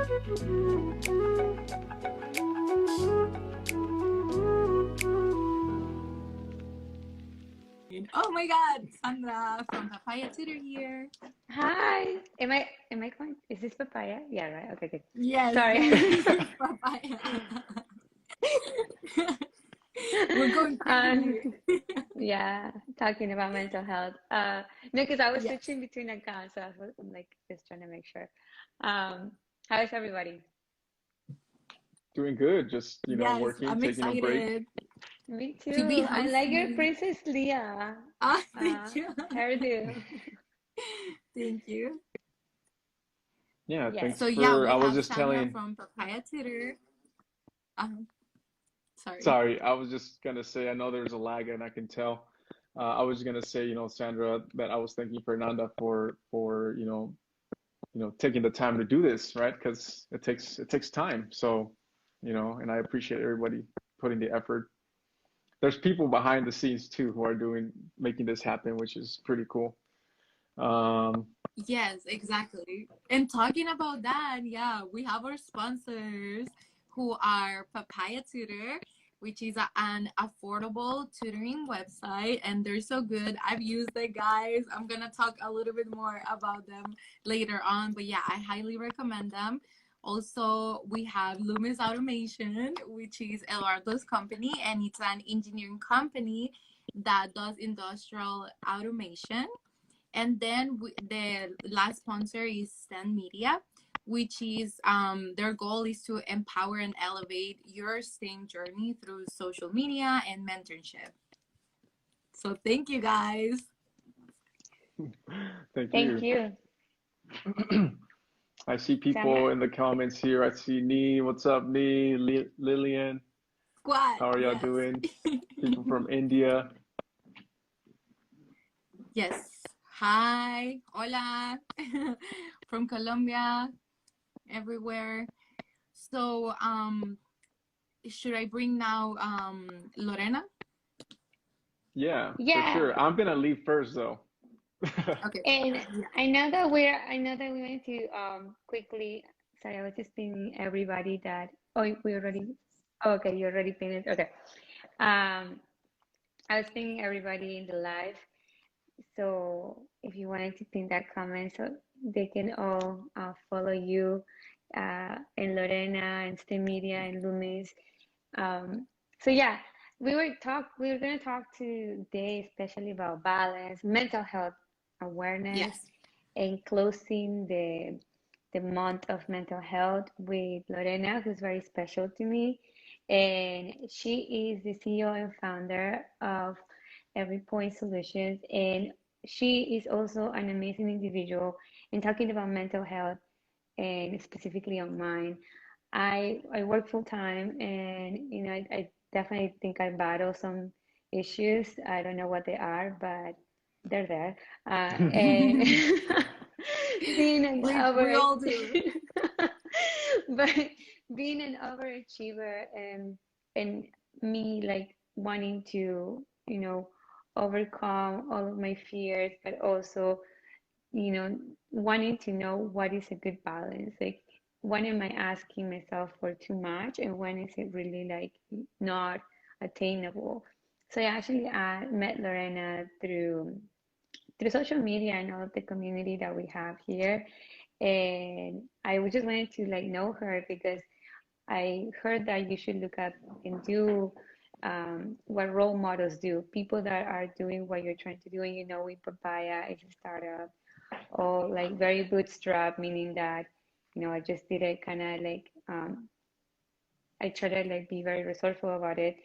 Oh my God, Sandra from Papaya Tutor here. Hi. Am I going? Is this papaya? Yeah, right. Okay, good. Yes, Sorry. this is Papaya. We're going Um, crazy. yeah, talking about mental health. No, because I was Yes, switching between accounts, so I'm like just trying to make sure. Um, how is everybody? Doing good, just yes, working, I'm taking a break. excited Me to be too. I like your hosting. Princess Leia Thank you. hairdo. Thank you. Yeah, Yes. thanks So yeah, for, we I was have just Sandra telling, from Papaya Tutor. Um, sorry. sorry, I was just gonna say, I know there's a lag and I can tell. I was gonna say, Sandra, that I was thanking Fernanda for taking the time to do this, right? Because it takes time. So, and I appreciate everybody putting the effort. There's people behind the scenes too who are making this happen, which is pretty cool. Um, Yes, exactly. And talking about that, yeah, we have our sponsors who are Papaya Tutor, which is an affordable tutoring website, and they're so good. I've used it, guys. I'm gonna talk a little bit more about them later on, but yeah, I highly recommend them. Also, we have Lumis Automation, which is Eduardo's company, and it's an engineering company that does industrial automation. And then the last sponsor is STEMedia, which is their goal is to empower and elevate your STEM journey through social media and mentorship. So thank you guys. thank Thank you. you, I see people Sandra. in the comments here. I see Nee. What's up, Nee? Lillian. Squad, How are y'all yes. doing? People from India. Yes. Hi, hola, from Colombia, everywhere. So should I bring now Lorena? Yeah, for Yeah. sure. I'm gonna leave first though. Okay. And Yeah. I know that we want to quickly. Sorry, I was just pinging everybody that. Oh, we already. Oh, okay, you already pinged it. Okay. Um, I was pinging everybody in the live. So if you wanted to pin that comment, so they can all follow you, and Lorena and STEMedia and Lumis. So yeah, we were gonna talk today especially about balance, mental health awareness, Yes. and closing the month of mental health with Lorena, who's very special to me. And she is the CEO and founder of Every Point Solutions. And she is also an amazing individual. And talking about mental health and specifically on mine, I work full time, and I definitely think I battle some issues. I don't know what they are, but they're there. And being an We over all do. but being an overachiever, and me like wanting to, overcome all of my fears, but also, wanting to know what is a good balance. Like, when am I asking myself for too much, and when is it really like not attainable? So I actually met Lorena through social media and all of the community that we have here. And I just wanted to like know her because I heard that you should look up and do what role models do, people that are doing what you're trying to do. And with Papaya, it's a startup, or like very bootstrap, meaning that, I just did it kind of like, I try to like be very resourceful about it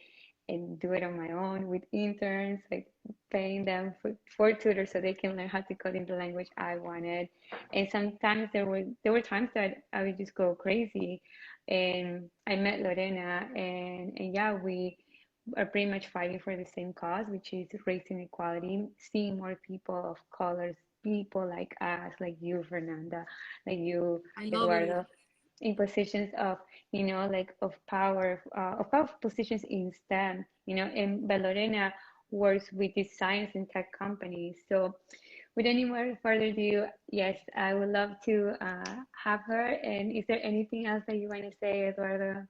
and do it on my own with interns, like paying them for tutors so they can learn how to code in the language I wanted. And sometimes there were times that I would just go crazy. And I met Lorena, and yeah, we are pretty much fighting for the same cause, which is raising equality, seeing more people of colors, people like us, like you, Fernanda, like you, I love it. Eduardo, in positions of, like of powerful positions in STEM, and Lorena works with these science and tech companies. So with any more further ado, yes, I would love to have her. And is there anything else that you want to say, Eduardo?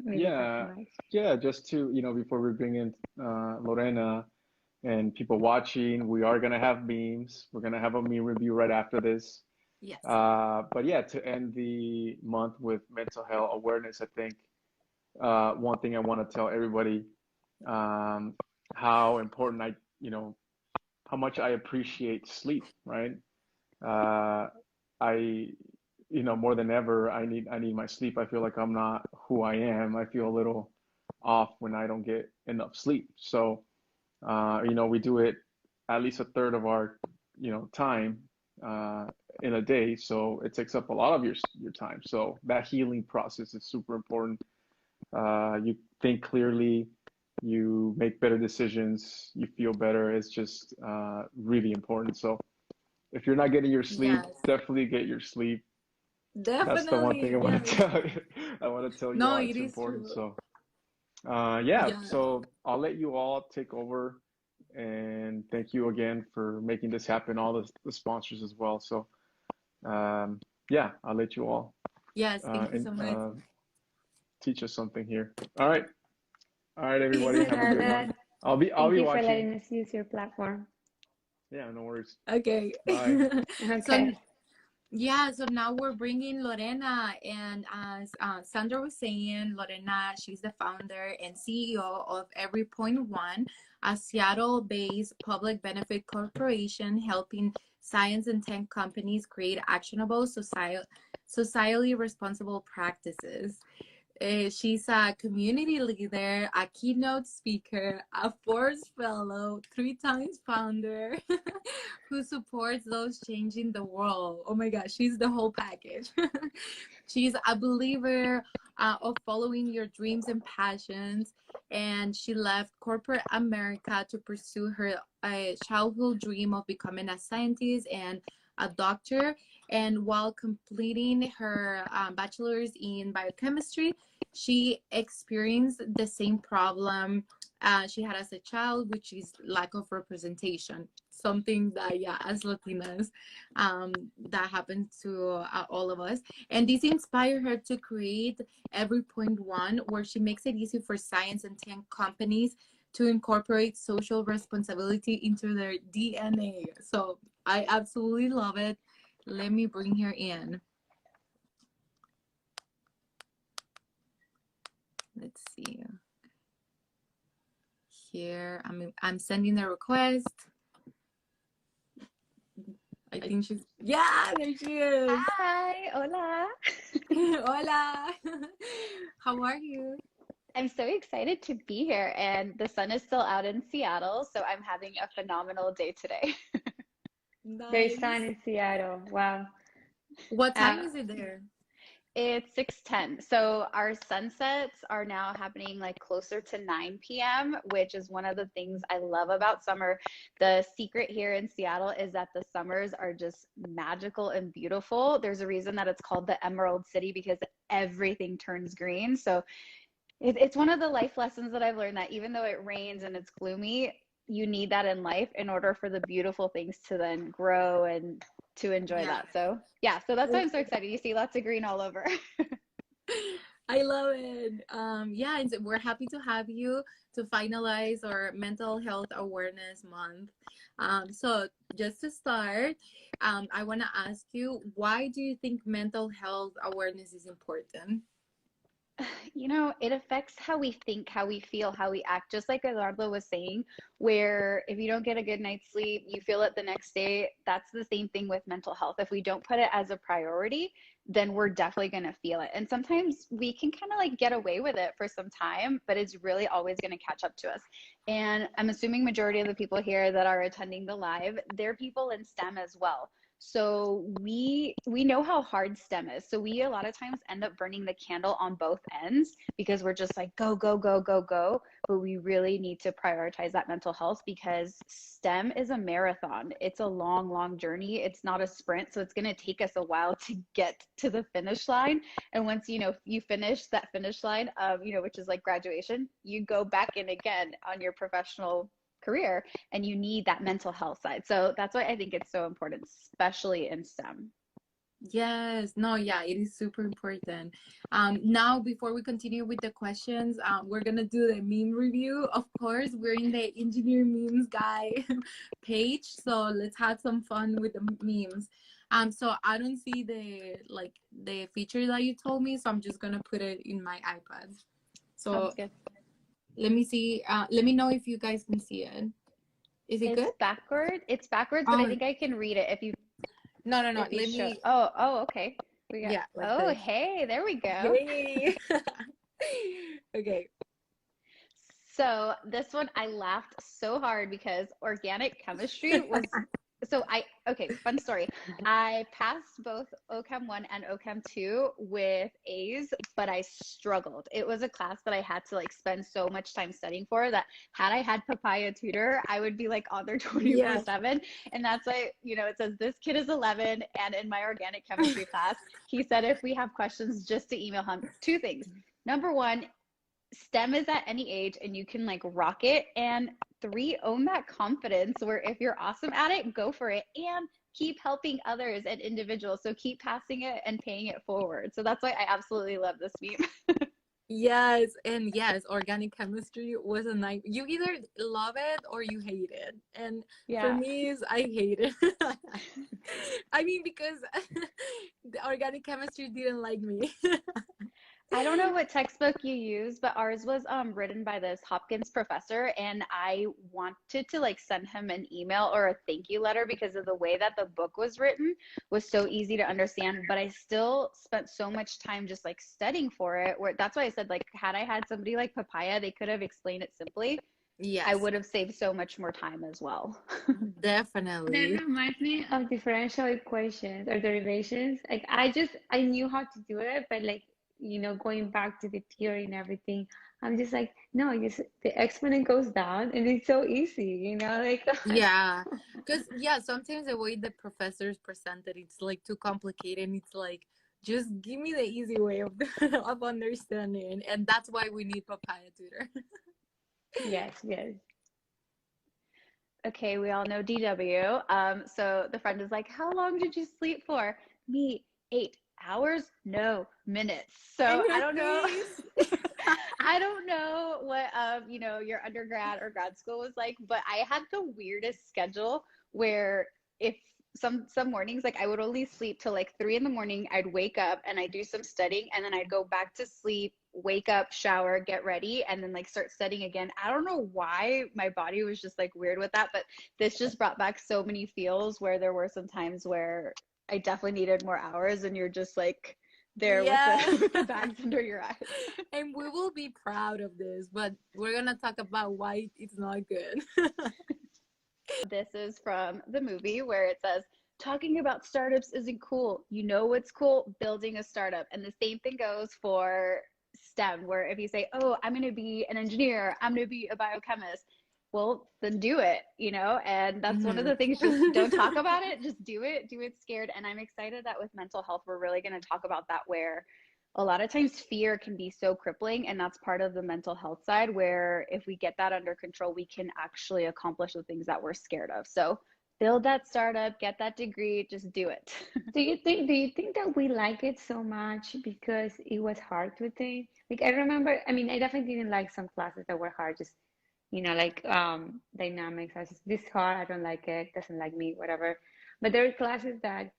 Maybe for Yeah, tonight. yeah, just to, before we bring in Lorena and people watching, we are gonna have memes. We're gonna have a meme review right after this. Yes. But yeah, to end the month with mental health awareness, I think one thing I want to tell everybody, um, how important how much I appreciate sleep, right? Uh, I, more than ever, I need my sleep. I feel like I'm not who I am. I feel a little off when I don't get enough sleep. So, we do it at least a third of our, time uh, in a day. So it takes up a lot of your time. So that healing process is super important. You think clearly, you make better decisions, you feel better. It's just really important. So if you're not getting your sleep, Yes. definitely get your sleep. That's the one thing Definitely. I want to Yes. tell you. I want to tell you No, all it it's is important. true. So, yeah, Yeah. so I'll let you all take over. And thank you again for making this happen, all the sponsors as well. So, yeah, I'll let you all Yes. Thank you and so much. teach us something here. All right. All right, Thank everybody. you, Have a good one. Carla. I'll Thank be you for watching. letting us use your platform. Yeah, no worries. Okay. Bye. So Okay. yeah, so now we're bringing Lorena, and as Sandra was saying, Lorena, she's the founder and CEO of Every Point One, a Seattle-based public benefit corporation helping science and tech companies create actionable socially responsible practices. She's a community leader, a keynote speaker, a Forbes Fellow, 3 times founder who supports those changing the world. Oh my gosh, she's the whole package. She's a believer of following your dreams and passions, and she left corporate America to pursue her childhood dream of becoming a scientist and a doctor. And while completing her bachelor's in biochemistry, she experienced the same problem she had as a child, which is lack of representation. Something that, yeah, as Latinas, that happens to all of us. And this inspired her to create Every Point One, where she makes it easy for science and tech companies to incorporate social responsibility into their DNA. So I absolutely love it. Let me bring her in. Let's see. Here, I'm sending the request. I think she's, yeah, there she is. Hi, hola. Hola. How are you? I'm so excited to be here, and the sun is still out in Seattle, so I'm having a phenomenal day today. There's Nice. sun in Seattle. Wow. What time Uh, is it there? It's 6:10, so our sunsets are now happening like closer to 9 p.m., which is one of the things I love about summer. The secret here in Seattle is that the summers are just magical and beautiful. There's a reason that it's called the Emerald City because everything turns green. So it's one of the life lessons that I've learned that even though it rains and it's gloomy, you need that in life in order for the beautiful things to then grow and to enjoy Yeah. that. So, yeah, so that's why I'm so excited. You see lots of green all over. I love it. Yeah, and we're happy to have you to finalize our mental health awareness month. So just to start, I want to ask you, why do you think mental health awareness is important? You know, it affects how we think, how we feel, how we act, just like Eduardo was saying, where if you don't get a good night's sleep, you feel it the next day. That's the same thing with mental health. If we don't put it as a priority, then we're definitely going to feel it. And sometimes we can kind of like get away with it for some time, but it's really always going to catch up to us. And I'm assuming majority of the people here that are attending the live, they're people in STEM as well. So we know how hard STEM is. So we a lot of times end up burning the candle on both ends because we're just like go go go go go, but we really need to prioritize that mental health because STEM is a marathon. It's a long journey. It's not a sprint, so it's going to take us a while to get to the finish line. And once you finish that finish line, which is like graduation, you go back in again on your professional career, and you need that mental health side. So that's why I think it's so important, especially in STEM. Yes, no, yeah, it is super important. Now, before we continue with the questions, we're gonna do the meme review. Of course, we're in the Engineer Memes Guy page, so let's have some fun with the memes. So I don't see the feature that you told me, so I'm just gonna put it in my iPad. So Sounds good. let me see. Let me know if you guys can see it. Is it good? It's backwards, but I think I can read it if you. No. Let Let me. me. Oh, okay. We got. Yeah. Like Oh, this. hey, there we go. Yay. Okay. So this one I laughed so hard because organic chemistry was. Okay, fun story. I passed both OChem 1 and OChem 2 with A's, but I struggled. It was a class that I had to like spend so much time studying for that had I had Papaya Tutor, I would be like on there 24/7. And that's why, it says this kid is 11. And in my organic chemistry class, he said if we have questions, just to email him. Two things. Number one, STEM is at any age and you can like rock it. And 3, own that confidence where if you're awesome at it, go for it and keep helping others and individuals. So keep passing it and paying it forward. So that's why I absolutely love this meme. Yes, and yes, organic chemistry was a night. You either love it or you hate it. And for me, I hate it. I mean, because the organic chemistry didn't like me. I don't know what textbook you use, but ours was written by this Hopkins professor, and I wanted to like send him an email or a thank you letter because of the way that the book was written was so easy to understand, but I still spent so much time just like studying for it, where that's why I said like had I had somebody like Papaya, they could have explained it simply. Yes. I would have saved so much more time as well. Definitely. That reminds me of differential equations or derivations. Like I knew how to do it, but like going back to the theory and everything, I'm just like, no, the exponent goes down and it's so easy, like. Yeah, because sometimes the way the professors present it, it's like too complicated, and it's like just give me the easy way of of understanding, and that's why we need Papaya Tutor. Yes. Okay, we all know DW. So the friend is like, how long did you sleep for? Me, 8 hours? No, minutes. So I don't know. I don't know what your undergrad or grad school was like, but I had the weirdest schedule where if some mornings like I would only sleep till like 3 in the morning. I'd wake up and I'd do some studying and then I'd go back to sleep, wake up, shower, get ready, and then like start studying again. I don't know why my body was just like weird with that, but this just brought back so many feels where there were some times where I definitely needed more hours and you're just like there with the bags under your eyes. And we will be proud of this, but we're gonna talk about why it's not good. This is from the movie where it says, talking about startups isn't cool. You know what's cool? Building a startup. And the same thing goes for STEM, where if you say, oh, I'm going to be an engineer, I'm going to be a biochemist, well, then do it, and that's one of the things, just don't talk about it, just do it scared. And I'm excited that with mental health, we're really going to talk about that, where a lot of times fear can be so crippling, and that's part of the mental health side, where if we get that under control, we can actually accomplish the things that we're scared of. So build that startup, get that degree, just do it. Do you think that we like it so much because it was hard to take? Like I remember, I mean, I definitely didn't like some classes that were hard, just like dynamics. I was just, this hard, I don't like it, doesn't like me, whatever. But there are classes that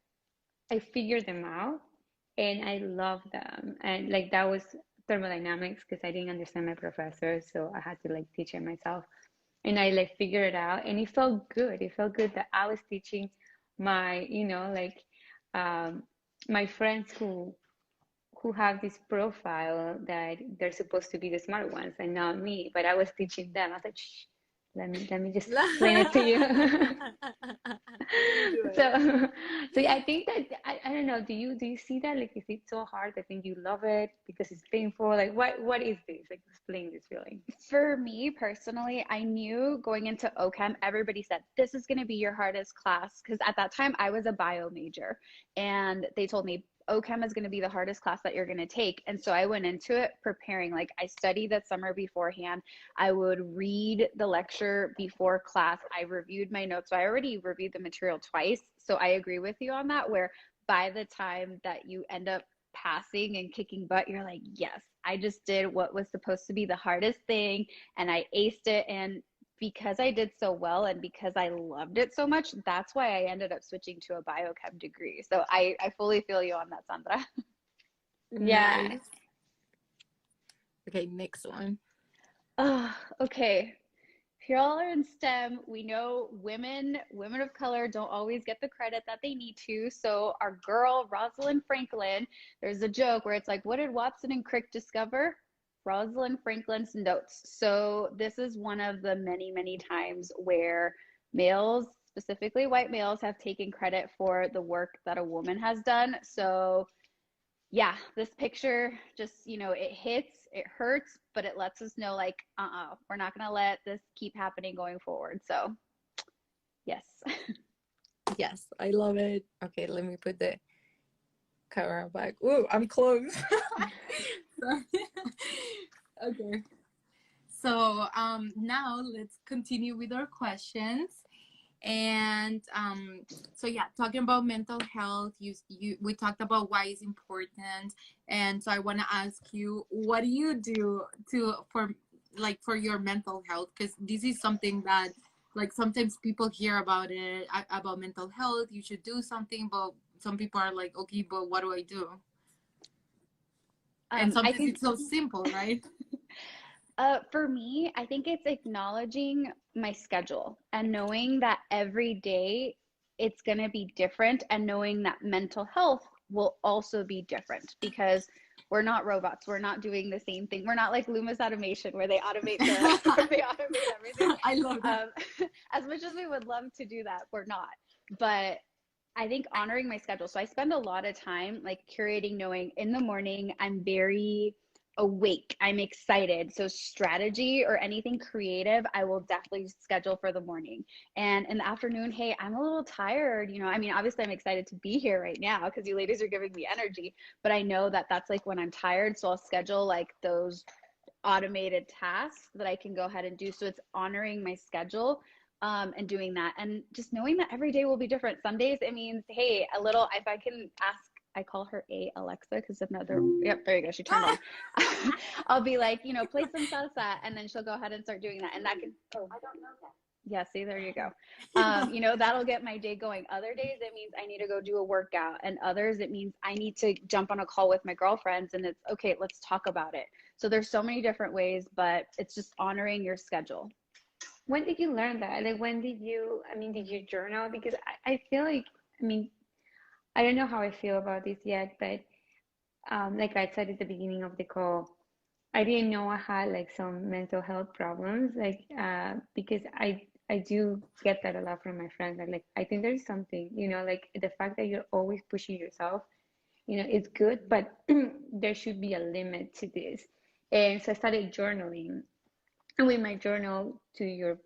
I figured them out and I love them. And like that was thermodynamics because I didn't understand my professor, so I had to like teach it myself. And I like figured it out, and it felt good. It felt good that I was teaching my, my friends who have this profile that they're supposed to be the smart ones and not me. But I was teaching them. I was like, shh, let me just explain it to you. So I think that I don't know. Do you see that? Like, is it so hard? I think you love it because it's painful. Like, what is this? Like, explain this feeling. For me personally, I knew going into OChem, everybody said this is going to be your hardest class, because at that time I was a bio major, and they told me OChem is going to be the hardest class that you're going to take. And so I went into it preparing. Like, I studied the summer beforehand. I would read the lecture before class. I reviewed my notes. So I already reviewed the material twice. So I agree with you on that, where by the time that you end up passing and kicking butt, you're like, yes, I just did what was supposed to be the hardest thing, and I aced it. And because I did so well and because I loved it so much, that's why I ended up switching to a biochem degree. So I fully feel you on that, Sandra. Yeah. Nice. Okay, next one. Okay. If y'all are in STEM, we know women of color don't always get the credit that they need to. So our girl, Rosalind Franklin, there's a joke where it's like, what did Watson and Crick discover? Rosalind Franklin's notes. So this is one of the many, many times where males, specifically white males, have taken credit for the work that a woman has done. So yeah, this picture just, it hits, it hurts, but it lets us know, like, we're not going to let this keep happening going forward. So yes. Yes, I love it. Okay, let me put the camera back. Ooh, I'm close. Okay. So now let's continue with our questions. And so yeah, talking about mental health, we talked about why it's important. And so I want to ask you, what do you do for your mental health? Because this is something that, like, sometimes people hear about it, about mental health, you should do something, but some people are like, okay, but what do I do? And sometimes it's so simple, right? For me, I think it's acknowledging my schedule and knowing that every day it's going to be different, and knowing that mental health will also be different, because we're not robots. We're not doing the same thing. We're not like Lumis Automation, where they automate everything. I love that. As much as we would love to do that, we're not. But I think honoring my schedule. So I spend a lot of time like curating, knowing in the morning I'm very awake, I'm excited. So strategy or anything creative, I will definitely schedule for the morning. And in the afternoon, hey, I'm a little tired. I mean, obviously I'm excited to be here right now because you ladies are giving me energy, but I know that that's like when I'm tired. So I'll schedule like those automated tasks that I can go ahead and do. So it's honoring my schedule. And doing that, and just knowing that every day will be different. Some days it means, hey, if I can ask, I call her Alexa, because yep, there you go, she turned on. I'll be like, play some salsa, and then she'll go ahead and start doing that, and that can, I don't know that. Yeah, see, there you go. That'll get my day going. Other days it means I need to go do a workout, and others it means I need to jump on a call with my girlfriends, and it's okay, let's talk about it. So there's so many different ways, but it's just honoring your schedule. When did you learn that? Like, did you journal? Because I feel like, I don't know how I feel about this yet, but like I said at the beginning of the call, I didn't know I had like some mental health problems, like because I do get that a lot from my friends. Like I think there's something, like the fact that you're always pushing yourself, it's good, but there should be a limit to this. And so I started journaling. And with my journal, to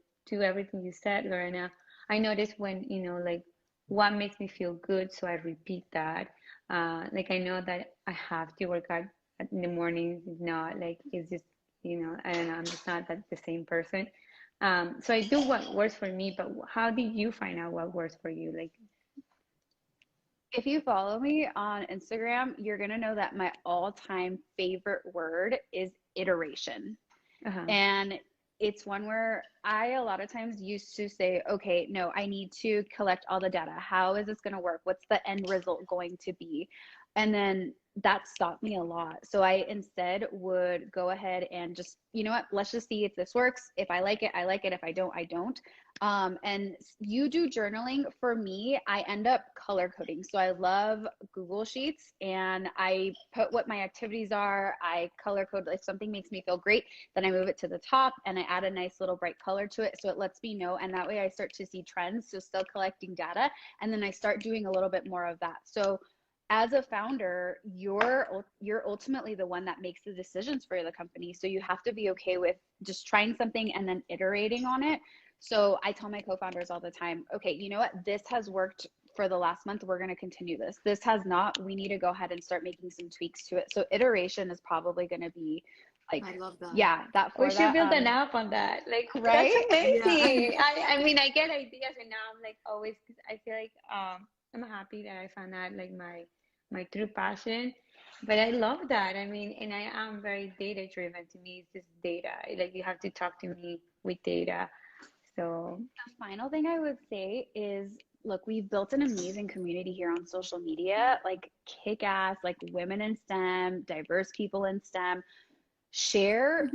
everything you said, Lorena, I noticed when, like what makes me feel good, so I repeat that. Like I know that I have to work out in the mornings. It's not like it's just, I don't know, I'm just not the same person. So I do what works for me, but how did you find out what works for you? Like, if you follow me on Instagram, you're gonna know that my all-time favorite word is iteration. And it's one where I a lot of times used to say, okay, no, I need to collect all the data. How is this going to work? What's the end result going to be? And then that stopped me a lot. So I instead would go ahead and just, let's just see if this works. If I like it, I like it. If I don't, I don't. And you do journaling. For me, I end up color coding. So I love Google Sheets, and I put what my activities are. I color code. If something makes me feel great, then I move it to the top and I add a nice little bright color to it. So it lets me know. And that way I start to see trends. So still collecting data. And then I start doing a little bit more of that. So as a founder, you're ultimately the one that makes the decisions for the company. So you have to be okay with just trying something and then iterating on it. So I tell my co-founders all the time, okay, you know what? This has worked for the last month, we're going to continue this. This has not, we need to go ahead and start making some tweaks to it. So iteration is probably going to be like, I love that. yeah, that for We should that. build an app on that. Like, Right? that's amazing. Yeah. I mean, I get ideas, and now I'm like always, 'cause I feel like I'm happy that I found out like my true passion. But I love that. I mean, and I am very data driven. To me, it's just data. Like you have to talk to me with data. So The final thing I would say is, look, we've built an amazing community here on social media, like kick ass, like women in STEM, diverse people in STEM. Share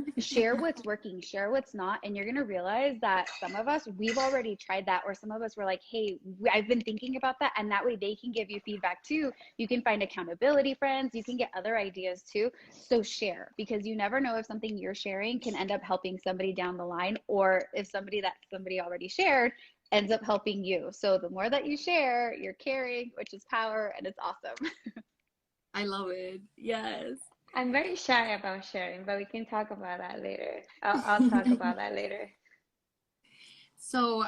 what's working, share what's not, and you're going to realize that some of us, we've already tried that, or some of us were like, hey, I've been thinking about that, and that way they can give you feedback too. You can find accountability friends, you can get other ideas too. So share, because you never know if something you're sharing can end up helping somebody down the line, or if somebody already shared ends up helping you. So the more that you share, you're caring, which is power, and it's awesome. I love it. Yes. I'm very shy about sharing, but we can talk about that later. I'll talk about that later. So,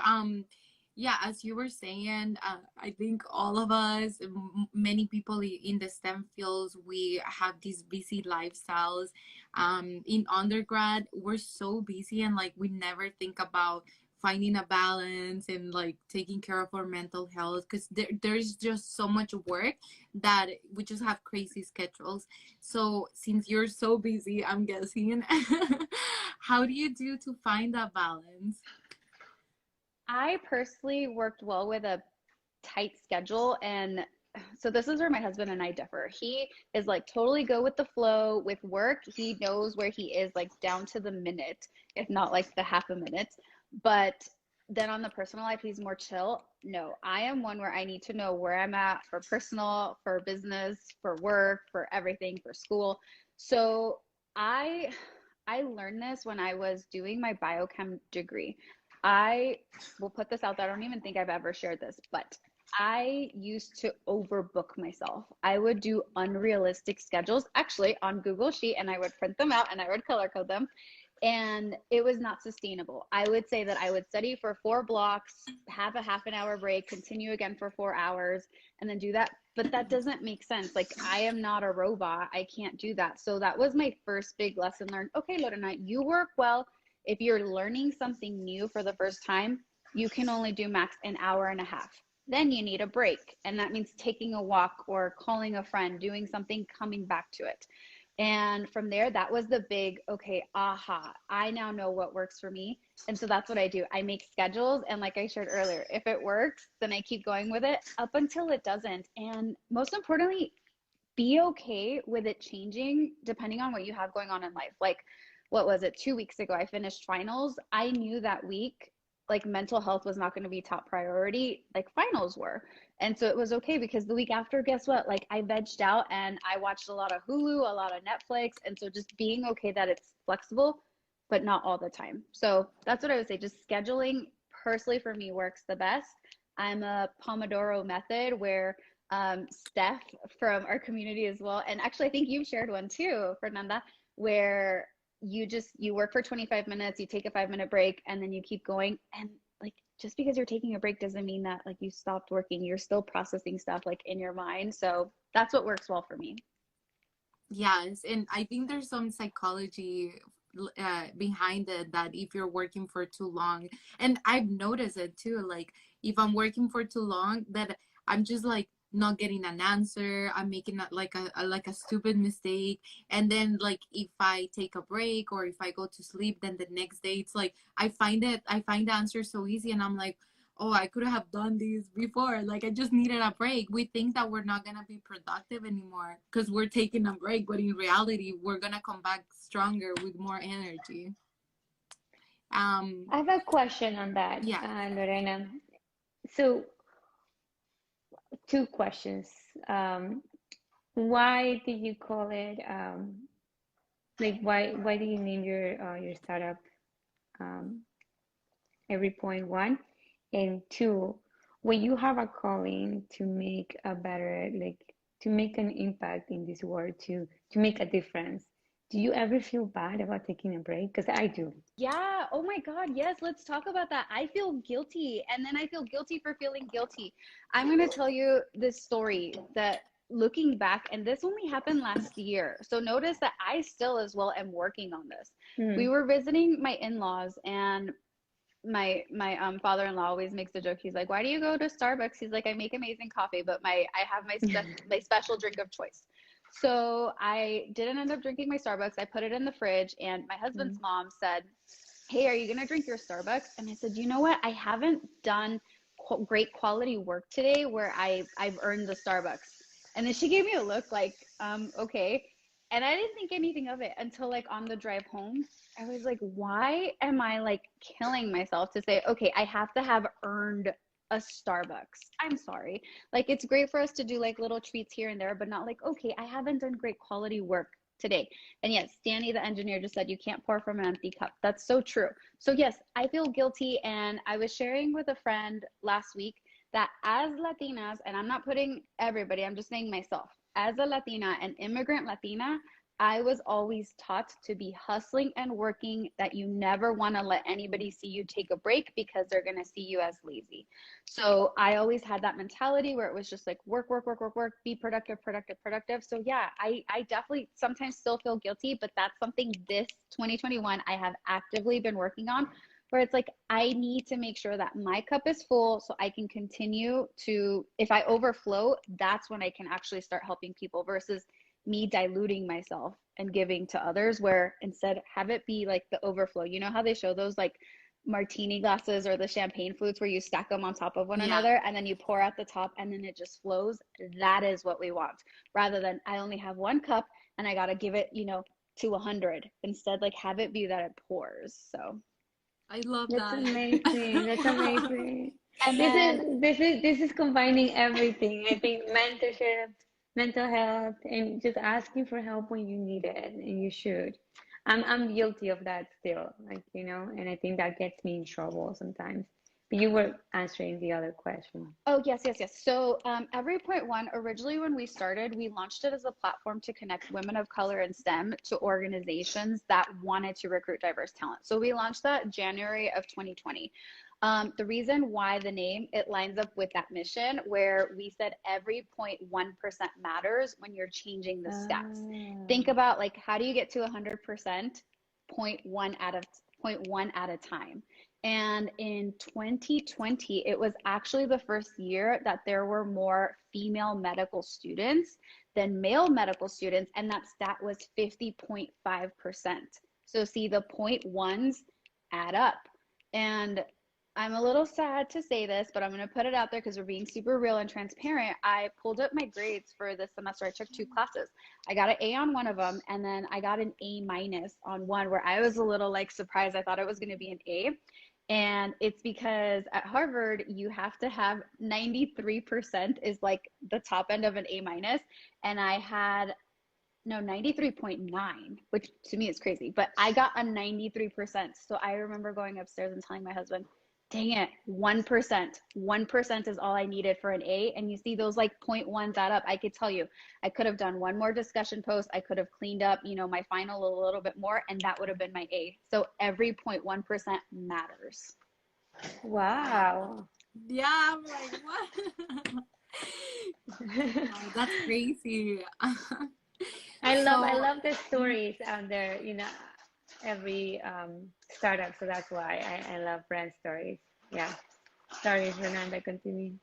yeah, as you were saying, I think all of us, many people in the STEM fields, we have these busy lifestyles. In undergrad, we're so busy and like we never think about finding a balance and like taking care of our mental health because there's just so much work that we just have crazy schedules. So since you're so busy, I'm guessing, how do you do to find that balance? I personally worked well with a tight schedule, and so this is where my husband and I differ. He is like totally go with the flow with work. He knows where he is like down to the minute, if not like the half a minute. But then on the personal life, he's more chill. No, I am one where I need to know where I'm at for personal, for business, for work, for everything, for school. So I learned this when I was doing my biochem degree. I will put this out there. I don't even think I've ever shared this, but I used to overbook myself. I would do unrealistic schedules actually on Google Sheet, and I would print them out and I would color code them. And it was not sustainable. I would say that I would study for 4 blocks, have a half an hour break, continue again for 4 hours, and then do that. But that doesn't make sense. Like, I am not a robot. I can't do that. So that was my first big lesson learned. Okay, Lorena, you work well. If you're learning something new for the first time, you can only do max an hour and a half. Then you need a break. And that means taking a walk or calling a friend, doing something, coming back to it. And from there, that was the big, okay, aha, I now know what works for me. And so that's what I do. I make schedules. And like I shared earlier, if it works, then I keep going with it up until it doesn't. And most importantly, be okay with it changing depending on what you have going on in life. Like, what was it? 2 weeks ago, I finished finals. I knew that week, like mental health was not going to be top priority, like finals were. And so it was okay because the week after, guess what? Like I vegged out and I watched a lot of Hulu, a lot of Netflix. And so just being okay that it's flexible, but not all the time. So that's what I would say. Just scheduling personally for me works the best. I'm a Pomodoro Method where Steph from our community as well. And actually, I think you've shared one too, Fernanda, where you work for 25 minutes, you take a 5-minute break, and then you keep going. And like, just because you're taking a break doesn't mean that like you stopped working. You're still processing stuff like in your mind. So that's what works well for me. Yes, and I think there's some psychology behind it that if you're working for too long, and I've noticed it too, like if I'm working for too long, that I'm just like not getting an answer. I'm making like a stupid mistake, and then like if I take a break or if I go to sleep, then the next day it's like I find the answer so easy, and I'm like, oh, I could have done this before. Like I just needed a break. We think that we're not gonna be productive anymore because we're taking a break, but in reality, we're gonna come back stronger with more energy. I have a question on that, Yeah. Lorena. So 2 questions. Why did you call it like why do you name your startup Every Point One? And 2, when you have a calling to make a better, like to make an impact in this world, to make a difference, Do you ever feel bad about taking a break? Because I do. Yeah. Oh my God. Yes. Let's talk about that. I feel guilty. And then I feel guilty for feeling guilty. I'm going to tell you this story that looking back, and this only happened last year. So notice that I still as well am working on this. We Mm. were visiting my in-laws, and my father-in-law always makes the joke. He's like, "Why do you go to Starbucks?" He's like, "I make amazing coffee, but I have my special drink of choice." So I didn't end up drinking my Starbucks. I put it in the fridge, and my husband's Mm. mom said, "Hey, are you gonna drink your Starbucks?" And I said, "You know what? I haven't done great quality work today where I've earned the Starbucks." And then she gave me a look like, okay. And I didn't think anything of it until like on the drive home. I was like, why am I like killing myself to say, okay, I have to have earned a Starbucks? I'm sorry. Like, it's great for us to do like little treats here and there, but not like, okay, I haven't done great quality work today. And yes, Danny, the engineer, just said you can't pour from an empty cup. That's so true. So yes, I feel guilty. And I was sharing with a friend last week that as Latinas, and I'm not putting everybody, I'm just saying myself, as a Latina, an immigrant Latina, I was always taught to be hustling and working, that you never want to let anybody see you take a break because they're going to see you as lazy. So I always had that mentality where it was just like work, work, work, work, work, be productive, productive, productive. So yeah, I definitely sometimes still feel guilty, but that's something this 2021 I have actively been working on, where it's like I need to make sure that my cup is full so I can continue to, if I overflow, that's when I can actually start helping people versus me diluting myself and giving to others, where instead have it be like the overflow. You know how they show those like martini glasses or the champagne flutes where you stack them on top of one Yeah. another and then you pour out the top and then it just flows? That is what we want, rather than I only have one cup and I got to give it, to 100. Instead, like have it be that it pours. So I love That's that. amazing. That's amazing. and This then is this is this is combining everything. I think mentorship, mental health, and just asking for help when you need it, and you should. I'm guilty of that still, and I think that gets me in trouble sometimes. But you were answering the other question. Oh, yes, yes, yes. So, Every Point One, originally when we started, we launched it as a platform to connect women of color in STEM to organizations that wanted to recruit diverse talent. So we launched that January of 2020. The reason why the name, it lines up with that mission where we said every 0.1% matters when you're changing the steps. Think Ah, about like, how do you get to 100%? 0.1 at a 0.1 at a time. And in 2020, it was actually the first year that there were more female medical students than male medical students, and that stat was 50.5%. So see, the point ones add up. And I'm a little sad to say this, but I'm going to put it out there because we're being super real and transparent. I pulled up my grades for this semester. I took 2 classes. I got an A on one of them, and then I got an A minus on one, where I was a little like surprised. I thought it was going to be an A. And it's because at Harvard, you have to have 93% is like the top end of an A minus. And I had, no, 93.9, which to me is crazy, but I got a 93%. So I remember going upstairs and telling my husband, dang it, 1%. 1% is all I needed for an A. And you see those like point ones add up. I could tell you, I could have done one more discussion post. I could have cleaned up, my final a little bit more, and that would have been my A. So every 0.1% matters. wow. Yeah, I'm like, what? Wow, that's crazy. I So, love the stories out there, every startup. So that's why I love brand stories. Yeah. Sorry, Fernanda, continue.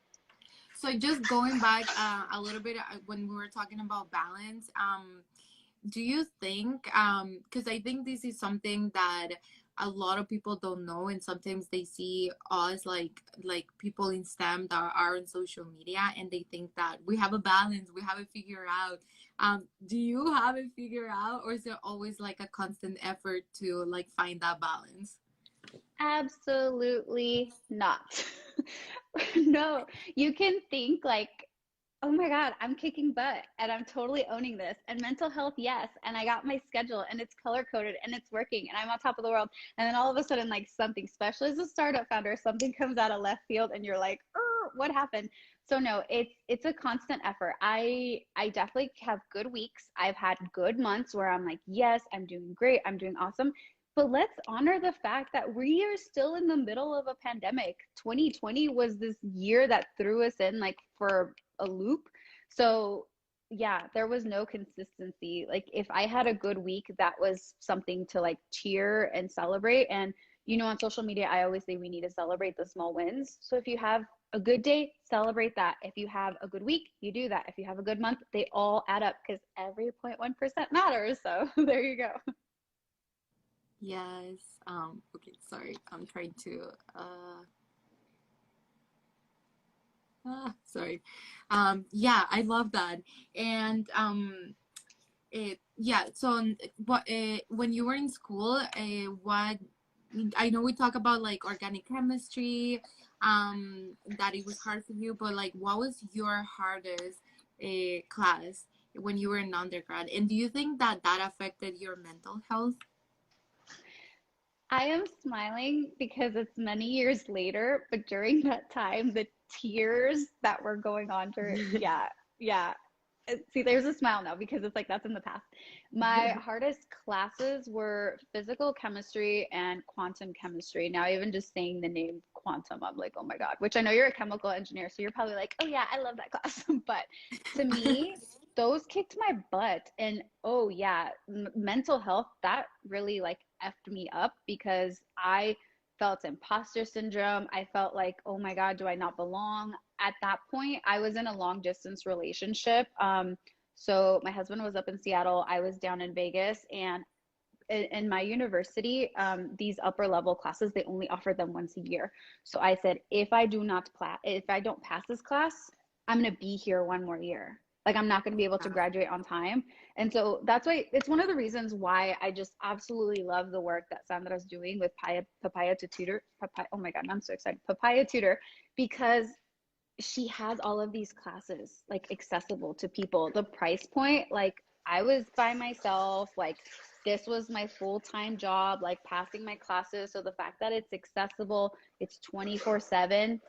so just going back a little bit when we were talking about balance, do you think, because I think this is something that a lot of people don't know, and sometimes they see us like people in STEM that are on social media, and they think that we have a balance, we have it figured out. Do you have it figured out, or is there always like a constant effort to like find that balance? Absolutely not. No, you can think like, oh my God, I'm kicking butt and I'm totally owning this. And mental health, yes. And I got my schedule and it's color coded and it's working and I'm on top of the world. And then all of a sudden, like something special as a startup founder, something comes out of left field and you're like, what happened? So no, it's a constant effort. I definitely have good weeks. I've had good months where I'm like, yes, I'm doing great, I'm doing awesome. But let's honor the fact that we are still in the middle of a pandemic. 2020 was this year that threw us in like for a loop. So yeah, there was no consistency. Like if I had a good week, that was something to like cheer and celebrate. And on social media, I always say we need to celebrate the small wins. So if you have a good day, celebrate that. If you have a good week, you do that. If you have a good month, they all add up because every 0.1% matters. So there you go. Yes. Okay, sorry. I'm trying to sorry. Yeah, I love that. And so what when you were in school, what I know we talk about like organic chemistry, that it was hard for you, but like what was your hardest class when you were in undergrad? And do you think that that affected your mental health? I am smiling because it's many years later, but during that time, the tears that were going on during, yeah. See, there's a smile now because it's like that's in the past. My hardest classes were physical chemistry and quantum chemistry. Now, even just saying the name quantum, I'm like, oh my God, which I know you're a chemical engineer, so you're probably like, oh yeah, I love that class. But to me, those kicked my butt. And oh yeah, mental health, that really like effed me up because I felt imposter syndrome. I felt like, oh my God, do I not belong? At that point, I was in a long distance relationship. So my husband was up in Seattle, I was down in Vegas, and in my university, these upper level classes, they only offer them once a year. So I said, if I don't pass this class, I'm going to be here one more year. Like I'm not going to be able to graduate on time. And so that's why it's one of the reasons why I just absolutely love the work that Sandra's doing with Papaya to Tutor. Oh my God, I'm so excited. Papaya Tutor, because she has all of these classes like accessible to people. The price point, like I was by myself, like this was my full-time job, like passing my classes. So the fact that it's accessible, it's 24/7.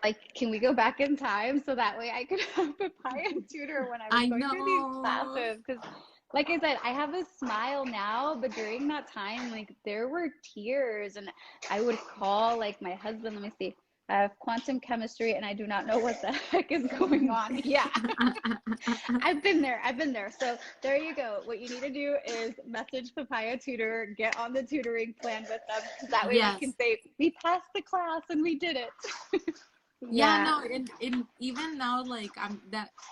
Like, can we go back in time so that way I could have Papaya Tutor when I was going through these classes? Because like I said, I have a smile now, but during that time, like there were tears, and I would call like my husband, let me see, I have quantum chemistry and I do not know what the heck is going on. Yeah. I've been there. So there you go. What you need to do is message Papaya Tutor, get on the tutoring plan with them. That way we can say, we passed the class and we did it. Yeah, no, and even now, like I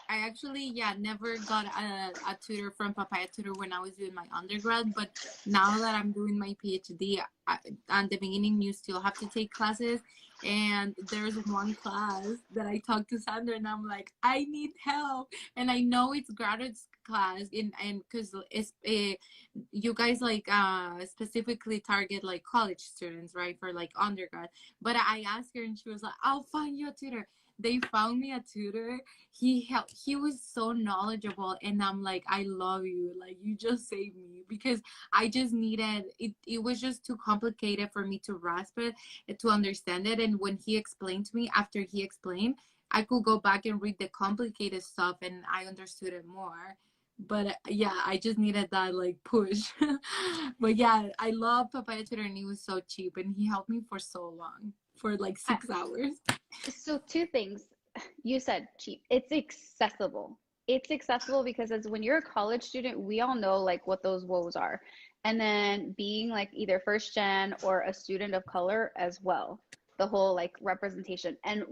actually never got a tutor from Papaya Tutor when I was doing my undergrad, but now that I'm doing my PhD, at the beginning you still have to take classes, and there's one class that I talked to Sandra and I'm like, I need help, and I know it's graduate class and because it's you guys like specifically target like college students, right, for like undergrad. But I asked her and she was like, I'll find you a tutor. They found me a tutor. He was so knowledgeable, and I'm like, I love you, like you just saved me, because I just needed it was just too complicated for me to grasp it, to understand it. And when he explained to me, after he explained, I could go back and read the complicated stuff and I understood it more. But yeah, I just needed that like push. But yeah, I love Papaya Tutor, and he was so cheap, and he helped me for so long, for like 6 hours. So two things. You said cheap. It's accessible. It's accessible because as when you're a college student, we all know like what those woes are. And then being like either first gen or a student of color as well, the whole like representation. And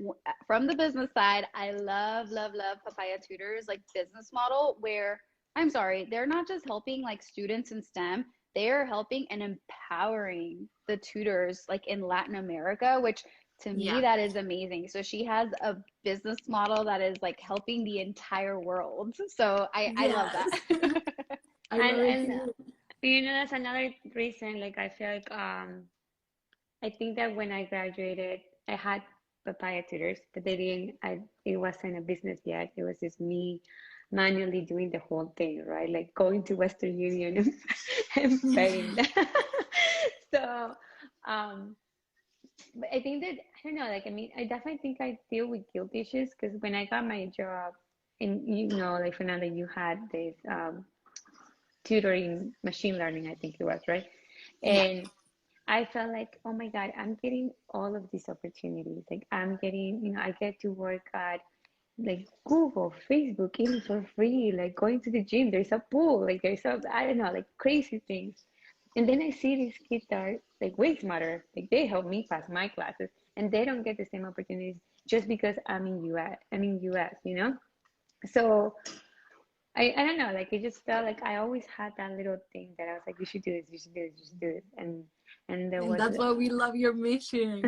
from the business side, I love Papaya Tutor's like business model, where I'm sorry, they're not just helping like students in STEM, they are helping and empowering the tutors like in Latin America, which to me that is amazing. So she has a business model that is like helping the entire world. So I love that. And that's another reason, like I feel like I think that when I graduated, I had Papaya tutors, but they didn't. It wasn't a business yet. It was just me manually doing the whole thing, right? Like going to Western Union and paying them. So, But I think that, I don't know, like, I mean, I definitely think I deal with guilt issues because when I got my job, and you know, like Fernanda, you had this tutoring machine learning, I think it was, right? Yeah. And I felt like, oh my God, I'm getting all of these opportunities. Like, I'm getting, you know, I get to work at like Google, Facebook, eating for free, like going to the gym, there's a pool, like there's a, I don't know, like crazy things. And then I see these kids that are like way smarter, like they help me pass my classes, and they don't get the same opportunities just because I'm in US, you know? So I don't know, like it just felt like I always had that little thing that I was like, you should do this, you should do this, you should do this. And there And was that's why we love your mission.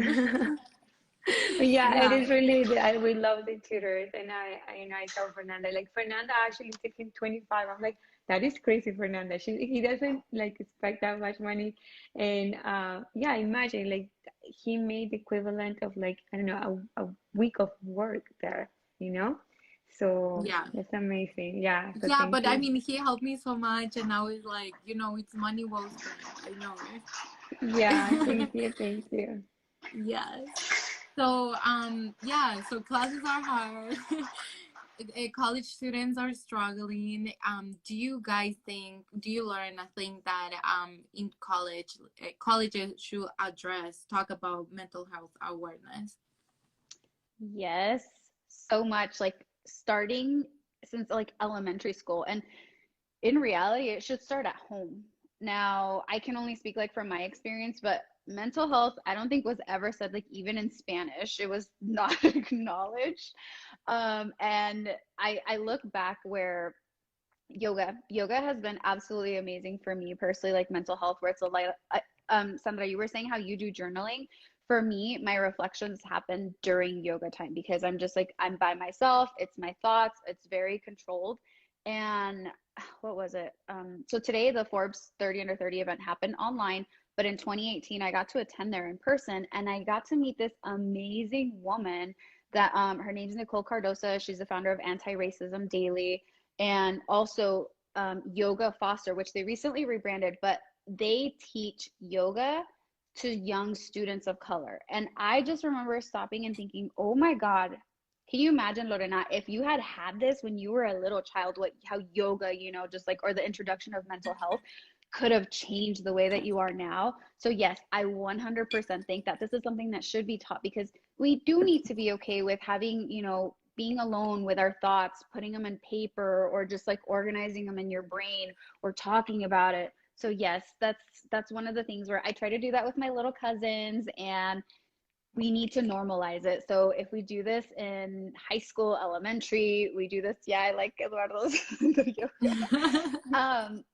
yeah, it Yeah. is really, we love the tutors. And you know, I tell Fernanda, like Fernanda actually taking 25. I'm like, that is crazy, Fernanda. He doesn't like expect that much money. And yeah, imagine like he made the equivalent of like, I don't know, a week of work there, you know? So Yeah. that's amazing. Yeah, so Yeah, thank but I you. mean, he helped me so much, and I was like, it's money well spent. I know. Yeah, thank you, thank you. Yes. So, yeah, so classes are hard. College students are struggling. Do you learn, I think that in college, colleges should talk about mental health awareness? Yes, so much, like starting since like elementary school. And in reality, it should start at home. Now, I can only speak like from my experience, but mental health, I don't think was ever said like even in Spanish. It was not acknowledged. And I look back where yoga has been absolutely amazing for me personally, like mental health, where it's a light. Sandra, you were saying how you do journaling. For me, my reflections happen during yoga time because I'm just like, I'm by myself. It's my thoughts. It's very controlled. And what was it? So today the Forbes 30 under 30 event happened online, but in 2018 I got to attend there in person, and I got to meet this amazing woman that her name's Nicole Cardosa. She's the founder of Anti-Racism Daily, and also Yoga Foster, which they recently rebranded, but they teach yoga to young students of color. And I just remember stopping and thinking, oh my God, can you imagine, Lorena, if you had had this when you were a little child, how yoga, just like, or the introduction of mental health could have changed the way that you are now. So yes, I 100% think that this is something that should be taught, because we do need to be okay with having, being alone with our thoughts, putting them in paper, or just like organizing them in your brain, or talking about it. So yes, that's one of the things where I try to do that with my little cousins, and we need to normalize it. So if we do this in high school, elementary, we do this. Yeah, I like Eduardo's video.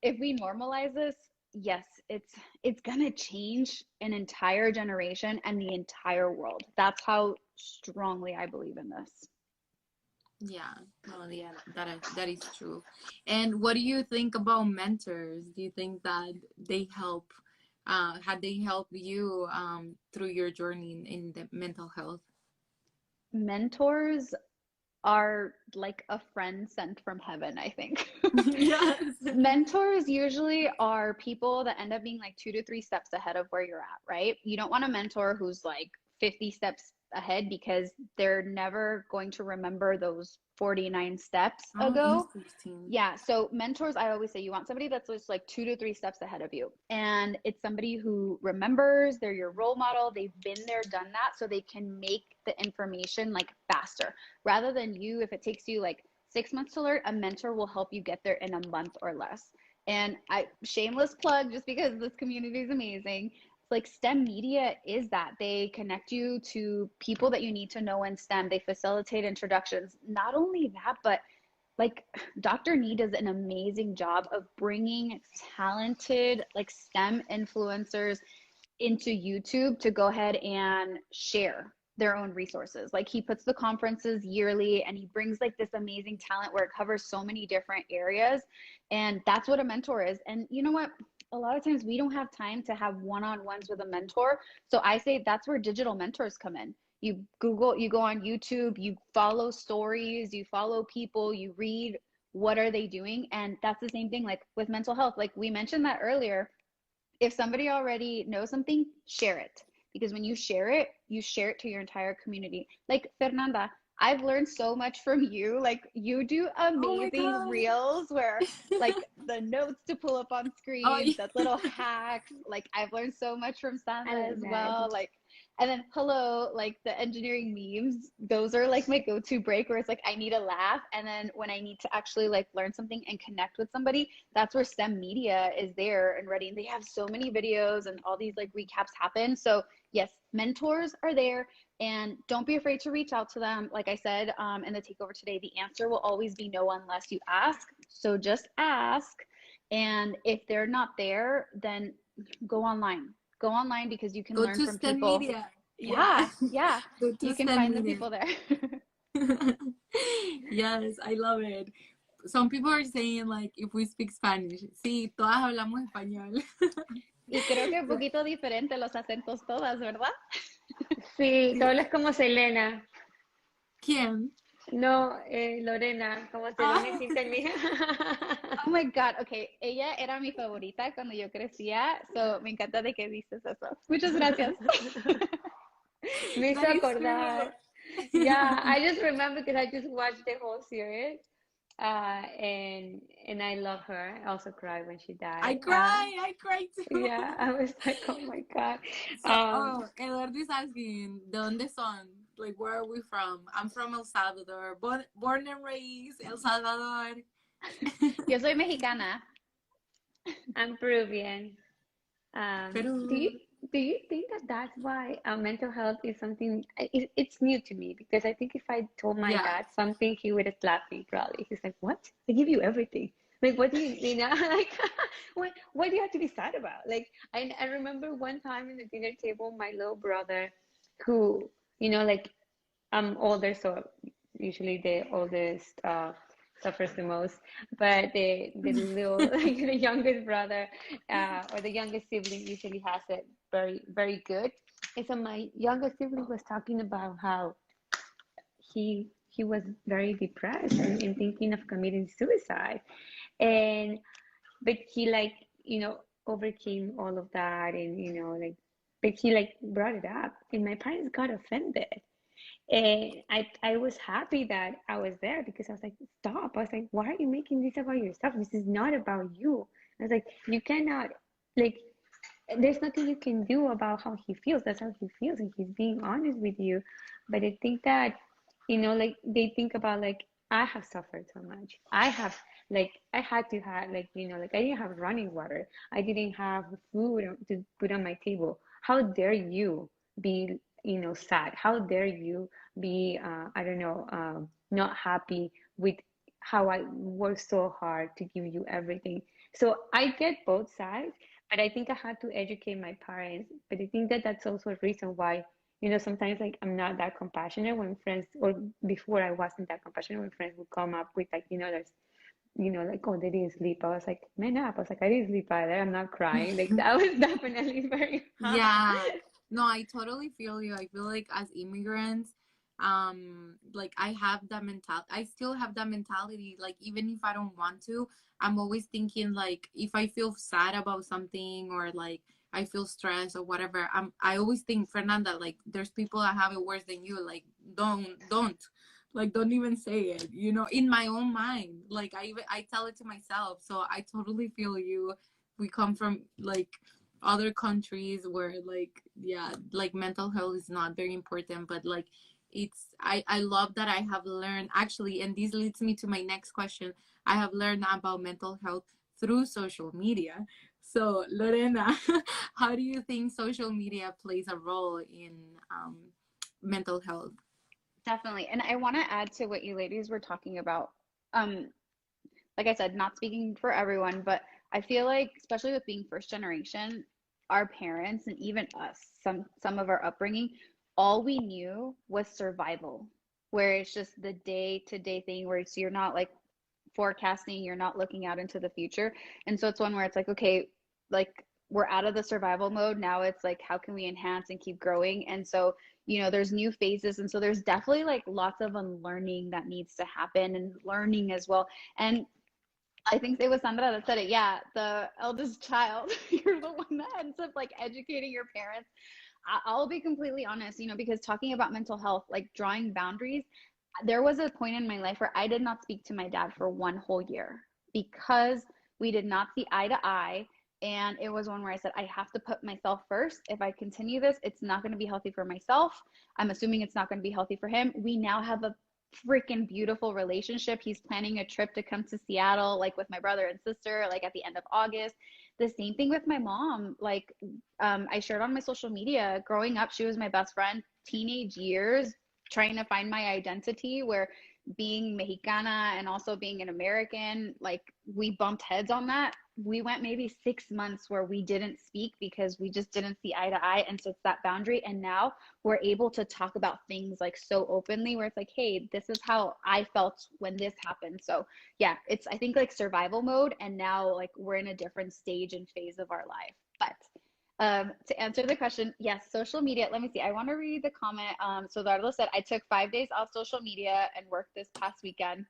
If we normalize this, yes, it's gonna change an entire generation and the entire world. That's how strongly I believe in this. Yeah, well, yeah, that is true. And what do you think about mentors? Do you think that they help? Had they helped you through your journey in the mental health? Mentors are like a friend sent from heaven, I think. Yes. Mentors usually are people that end up being like 2 to 3 steps ahead of where you're at, right? You don't want a mentor who's like 50 steps ahead, because they're never going to remember those 49 steps Oh, ago. interesting. Yeah, so mentors, I always say you want somebody that's just like 2 to 3 steps ahead of you. And it's somebody who remembers, they're your role model, they've been there, done that, so they can make the information like faster. Rather than you, if it takes you like 6 months to learn, a mentor will help you get there in a month or less. And shameless plug, just because this community is amazing, like STEMedia is that. They connect you to people that you need to know in STEM. They facilitate introductions. Not only that, but like Dr. Nee does an amazing job of bringing talented like STEM influencers into YouTube to go ahead and share their own resources. Like he puts the conferences yearly, and he brings like this amazing talent where it covers so many different areas. And that's what a mentor is. And you know what? A lot of times we don't have time to have one-on-ones with a mentor. So I say that's where digital mentors come in. You Google, you go on YouTube, you follow stories, you follow people, you read what are they doing. And that's the same thing like with mental health. Like we mentioned that earlier, if somebody already knows something, share it. because when you share it to your entire community. Like Fernanda, I've learned so much from you. Like you do Oh my amazing God. reels where like the notes to pull up on Oh, screen, yeah. that little hacks. Like I've learned so much from I Sandra love as that. well. Like, and then hello, like the engineering memes, those are like my go-to break where it's like I need a laugh. And then when I need to actually like learn something and connect with somebody, that's where STEMedia is there and ready. And they have so many videos and all these like recaps happen. So yes, mentors are there. And don't be afraid to reach out to them. Like I said in the takeover today, the answer will always be no unless you ask. So just ask. And if they're not there, then go online. Go online because you can Go learn to from people. STEMedia. Yeah. Yeah, Go to you can find the STEMedia. people there. Yes, I love it. Some people are saying like if we speak Spanish. Sí, todas hablamos español. Y creo que un poquito diferente los acentos todas, ¿verdad? Sí, tú hablas como Selena. ¿Quién? No, Lorena, como se lo Ah, necesita en mi. Oh my God, okay. Ella era mi favorita cuando yo crecía, so me encanta de que dices eso. Muchas gracias. Me hizo that is acordar. true. Yeah, I just remember because I just watched the whole series. And I love her. I also cried when she I died. cry too. Yeah, I was like, oh my God. So, Eduardo is asking, ¿de dónde son? Like, where are we from? I'm from El Salvador. Born and raised El Salvador. Yo soy mexicana. I'm Peruvian. Peru. Do you think that that's why mental health is something it's new to me because I think if I told my Yeah. dad something he would have slapped me probably. He's like, what? I give you everything. Like, what do you know? Like, what do you have to be sad about? Like, I remember one time in the dinner table, my little brother, who like I'm older, so usually the oldest suffers the most. But the little like the youngest brother or the youngest sibling usually has it very good. And so my youngest sibling was talking about how he was very depressed and thinking of committing suicide, and but he like overcame all of that and like but he like brought it up and my parents got offended and I was happy that I was there because I was like, stop. I was like, why are you making this about yourself? This is not about you. I was like, you cannot, like, there's nothing you can do about how he feels. That's how he feels, and he's being honest with you. But I think that, like they think about like I have suffered so much. I had to have like I didn't have running water. I didn't have food to put on my table. How dare you be sad? How dare you be I don't know not happy with how I worked so hard to give you everything. So I get both sides, but I think I had to educate my parents. But I think that that's also a reason why, sometimes like I'm not that compassionate when friends, or before I wasn't that compassionate when friends would come up with like, there's, like, oh, they didn't sleep. I was like, man up. I was like, I didn't sleep either. I'm not crying. Like that was definitely very hard. Yeah. No, I totally feel you. I feel like as immigrants, like I have that mentality. I still have that mentality. Like even if I don't want to, I'm always thinking like if I feel sad about something or like I feel stressed or whatever, I always think, Fernanda, like there's people that have it worse than you. Like don't like don't even say it. In my own mind. Like I tell it to myself. So I totally feel you. We come from like other countries where like yeah, like mental health is not very important, but like I love that I have learned actually, and this leads me to my next question. I have learned about mental health through social media. So Lorena, how do you think social media plays a role in mental health? Definitely. And I want to add to what you ladies were talking about. Like I said, not speaking for everyone, but I feel like, especially with being first generation, our parents and even us, some of our upbringing, all we knew was survival, where it's just the day to day thing where you're not like forecasting, you're not looking out into the future. And so it's one where it's like, okay, like we're out of the survival mode. Now it's like, how can we enhance and keep growing? And so, there's new phases. And so there's definitely like lots of unlearning that needs to happen and learning as well. And I think it was Sandra that said it. Yeah, the eldest child, you're the one that ends up like educating your parents. I'll be completely honest, because talking about mental health, like drawing boundaries, there was a point in my life where I did not speak to my dad for 1 whole year because we did not see eye to eye. And it was one where I said, I have to put myself first. If I continue this, it's not going to be healthy for myself. I'm assuming it's not going to be healthy for him. We now have a freaking beautiful relationship. He's planning a trip to come to Seattle, like with my brother and sister, like at the end of August. The same thing with my mom. Like, I shared on my social media, growing up, she was my best friend. Teenage years, trying to find my identity, where being Mexicana and also being an American, like we bumped heads on that. We went maybe 6 months where we didn't speak because we just didn't see eye to eye. And so it's that boundary. And now we're able to talk about things like so openly, where it's like, hey, this is how I felt when this happened. So yeah, it's, I think, like survival mode. And now like we're in a different stage and phase of our life. But to answer the question, yes, social media. Let me see. I want to read the comment. So Darla said, I took 5 days off social media and worked this past weekend.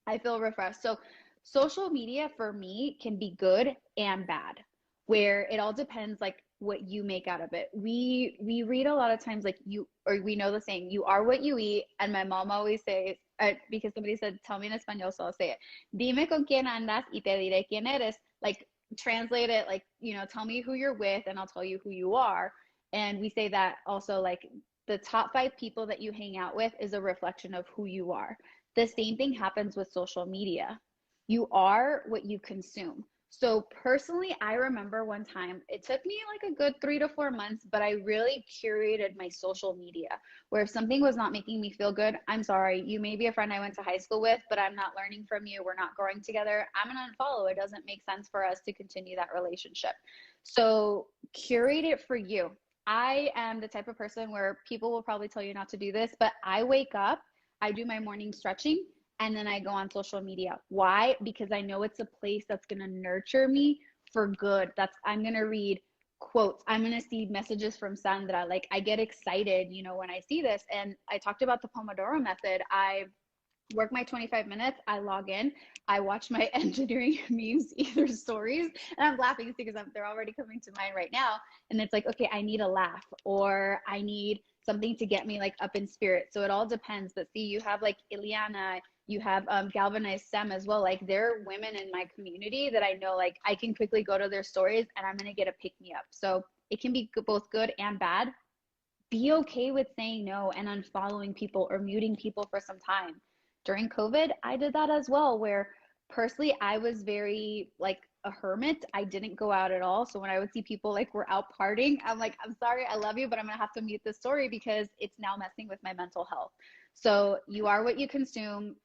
I feel refreshed. So social media for me can be good and bad, where it all depends like what you make out of it. We read a lot of times like we know the saying, you are what you eat. And my mom always says, because somebody said, tell me in Espanol, so I'll say it. Dime con quién andas y te diré quién eres. Like, translate it like, tell me who you're with and I'll tell you who you are. And we say that also, like, the top 5 people that you hang out with is a reflection of who you are. The same thing happens with social media. You are what you consume. So personally, I remember one time, it took me like a good 3 to 4 months, but I really curated my social media, where if something was not making me feel good, I'm sorry, you may be a friend I went to high school with, but I'm not learning from you. We're not growing together. I'm going to unfollow. It doesn't make sense for us to continue that relationship. So curate it for you. I am the type of person where people will probably tell you not to do this, but I wake up, I do my morning stretching, and then I go on social media. Why? Because I know it's a place that's going to nurture me for good. I'm going to read quotes. I'm going to see messages from Sandra. Like, I get excited, when I see this. And I talked about the Pomodoro Method. I work my 25 minutes. I log in. I watch my engineering memes, either stories. And I'm laughing because they're already coming to mind right now. And it's like, okay, I need a laugh, or I need something to get me like up in spirit. So it all depends. But see, you have like Ileana, you have Galvanized STEM as well. Like, there are women in my community that I know, like, I can quickly go to their stories and I'm going to get a pick me up. So it can be both good and bad. Be okay with saying no and unfollowing people or muting people for some time. During COVID, I did that as well, where personally I was very like a hermit. I didn't go out at all. So when I would see people like we're out partying, I'm like, I'm sorry, I love you, but I'm going to have to mute this story because it's now messing with my mental health. So you are what you consume.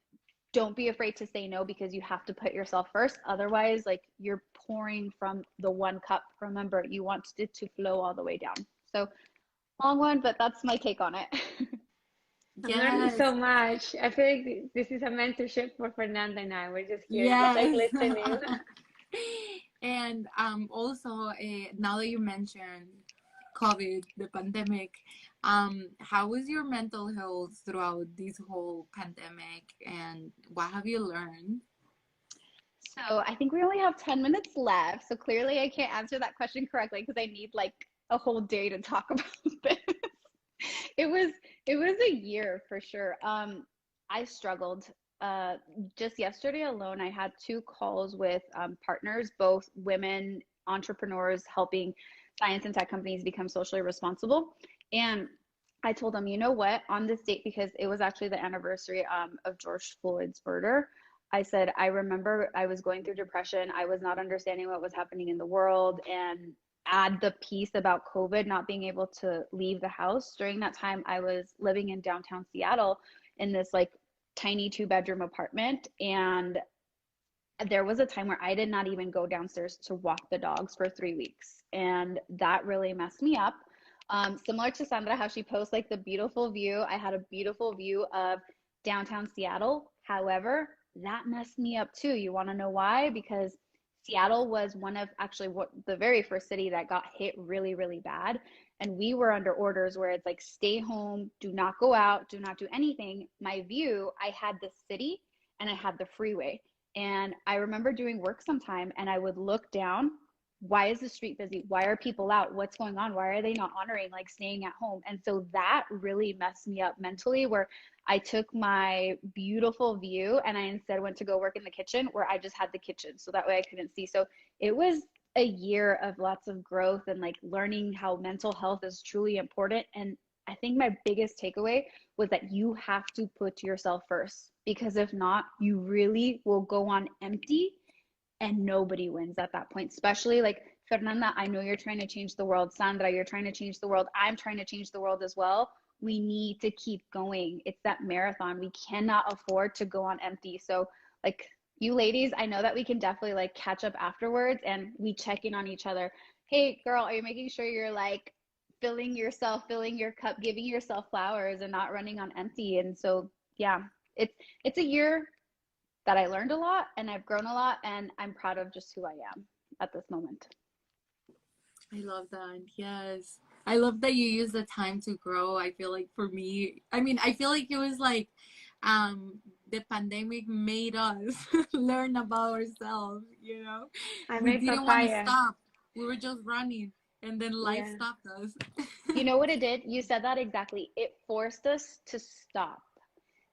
Don't be afraid to say no, because you have to put yourself first. Otherwise, like, you're pouring from the one cup. Remember, you want it to flow all the way down. So long one, but that's my take on it. I'm learning so Yes. much. I feel like this is a mentorship for Fernanda and I. We're just here, just like Yes. listening. And also, now that you mentioned COVID, the pandemic, how was your mental health throughout this whole pandemic, and what have you learned? So I think we only have 10 minutes left. So clearly I can't answer that question correctly because I need like a whole day to talk about this. It was a year for sure. I struggled. Just yesterday alone, I had 2 calls with partners, both women entrepreneurs helping science and tech companies become socially responsible. And I told them, you know what, on this date, because it was actually the anniversary of George Floyd's murder, I said, I remember I was going through depression. I was not understanding what was happening in the world. And add the piece about COVID, not being able to leave the house. During that time, I was living in downtown Seattle in this like tiny 2-bedroom apartment. And there was a time where I did not even go downstairs to walk the dogs for 3 weeks. And that really messed me up. Similar to Sandra, how she posts like the beautiful view. I had a beautiful view of downtown Seattle. However, that messed me up too. You want to know why? Because Seattle was one of actually the very first city that got hit really, really bad. And we were under orders where it's like, stay home, do not go out, do not do anything. My view, I had the city and I had the freeway. And I remember doing work sometime and I would look down why is the street busy? Why are people out? What's going on? Why are they not honoring like staying at home? And so that really messed me up mentally, where I took my beautiful view and I instead went to go work in the kitchen, where I just had the kitchen. So that way I couldn't see. So it was a year of lots of growth and like learning how mental health is truly important. And I think my biggest takeaway was that you have to put yourself first, because if not, you really will go on empty and nobody wins at that point. Especially like Fernanda, I know you're trying to change the world. Sandra, you're trying to change the world. I'm trying to change the world as well. We need to keep going. It's that marathon. We cannot afford to go on empty. So like you ladies, I know that we can definitely like catch up afterwards and we check in on each other. Hey girl, are you making sure you're like filling yourself, filling your cup, giving yourself flowers and not running on empty? And so yeah, it's a year that I learned a lot and I've grown a lot, and I'm proud of just who I am at this moment. I love that. Yes. I love that you use the time to grow. I feel like for me, I mean, I feel like it was like the pandemic made us learn about ourselves, you know? I We made didn't want to papaya. stop. We were just running, and then life Yeah. stopped us. You know what it did? You said that exactly. It forced us to stop.